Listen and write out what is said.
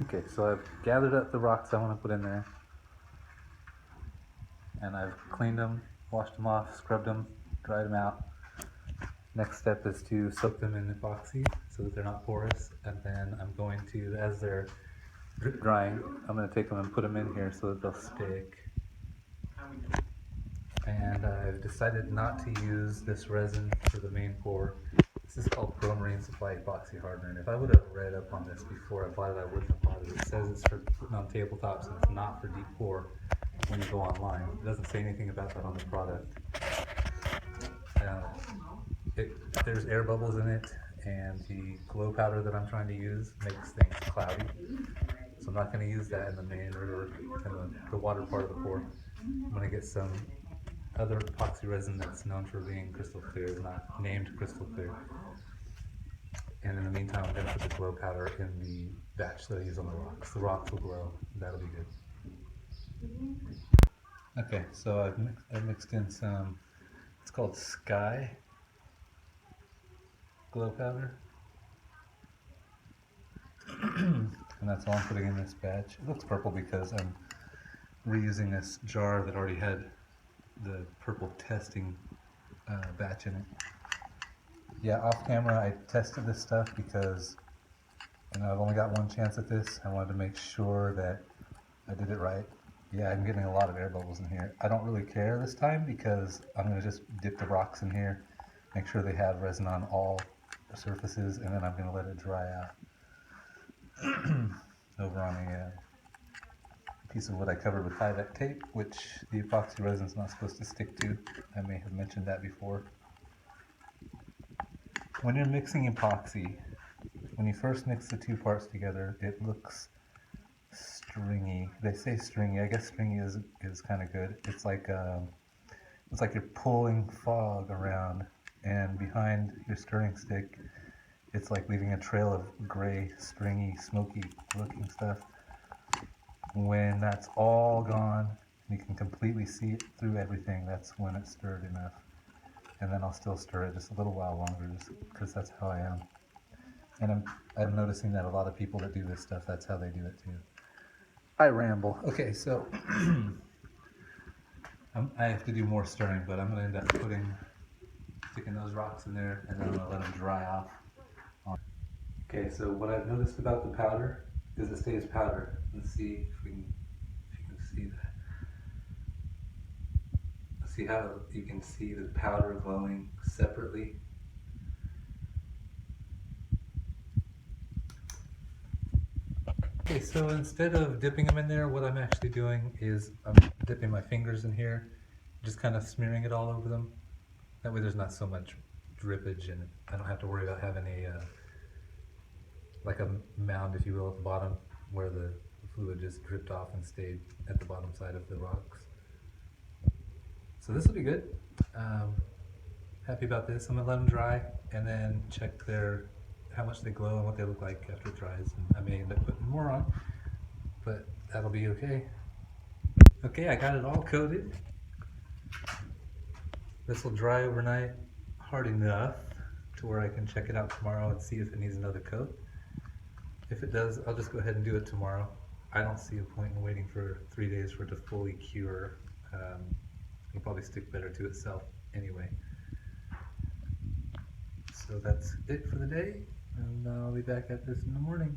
Okay, so I've gathered up the rocks I want to put in there, and I've cleaned them, washed them off, scrubbed them, dried them out. Next step is to soak them in epoxy so that they're not porous, and then I'm going to, as they're drip drying, I'm going to take them and put them in here so that they'll stick. And I've decided not to use this resin for the main pour. This is called Marine Supply Epoxy Hardener, and if I would have read up on this before I bought it, I wouldn't have bought it. It says it's for putting on tabletops and it's not for deep pour when you go online. It doesn't say anything about that on the product. There's air bubbles in it, and the glow powder that I'm trying to use makes things cloudy. So I'm not going to use that in the main or in the water part of the pour. I'm going to get some other epoxy resin that's known for being crystal clear, is not named crystal clear. And in the meantime, I'm going to put the glow powder in the batch that I use on the rocks. The rocks will glow. That'll be good. Okay, so I've mixed in some, it's called Sky glow powder. And that's all I'm putting in this batch. It looks purple because I'm reusing this jar that already had the purple testing batch in it. Yeah, off camera I tested this stuff because I've only got one chance at this. I wanted to make sure that I did it right. Yeah, I'm getting a lot of air bubbles in here. I don't really care this time because I'm going to just dip the rocks in here, make sure they have resin on all the surfaces, and then I'm going to let it dry out over on a piece of wood I covered with Tyvek tape, which the epoxy resin is not supposed to stick to. I may have mentioned that before. When you're mixing epoxy, when you first mix the two parts together, it looks stringy. They say stringy. I guess stringy is kind of good. It's like you're pulling fog around, and behind your stirring stick, it's like leaving a trail of gray, stringy, smoky looking stuff. When that's all gone, you can completely see it through everything. That's when it's stirred enough. And then I'll still stir it just a little while longer, just because that's how I am. And I'm noticing that a lot of people that do this stuff, that's how they do it too. I ramble. Okay, so I have to do more stirring, but I'm going to end up sticking those rocks in there, and then I'm going to let them dry off. Okay, so what I've noticed about the powder is it stays powder. Let's see if you can see that. See how you can see the powder glowing separately. Okay, so instead of dipping them in there, what I'm actually doing is I'm dipping my fingers in here, just kind of smearing it all over them. That way there's not so much drippage, and I don't have to worry about having like a mound, if you will, at the bottom where the fluid just dripped off and stayed at the bottom side of the rocks. So this will be good. Happy about this. I'm gonna let them dry and then check how much they glow and what they look like after it dries. And I may end up putting more on, but that'll be okay. Okay, I got it all coated. This will dry overnight hard enough to where I can check it out tomorrow and see if it needs another coat. If it does, I'll just go ahead and do it tomorrow. I don't see a point in waiting for 3 days for it to fully cure. It'll probably stick better to itself anyway. So that's it for the day, and I'll be back at this in the morning.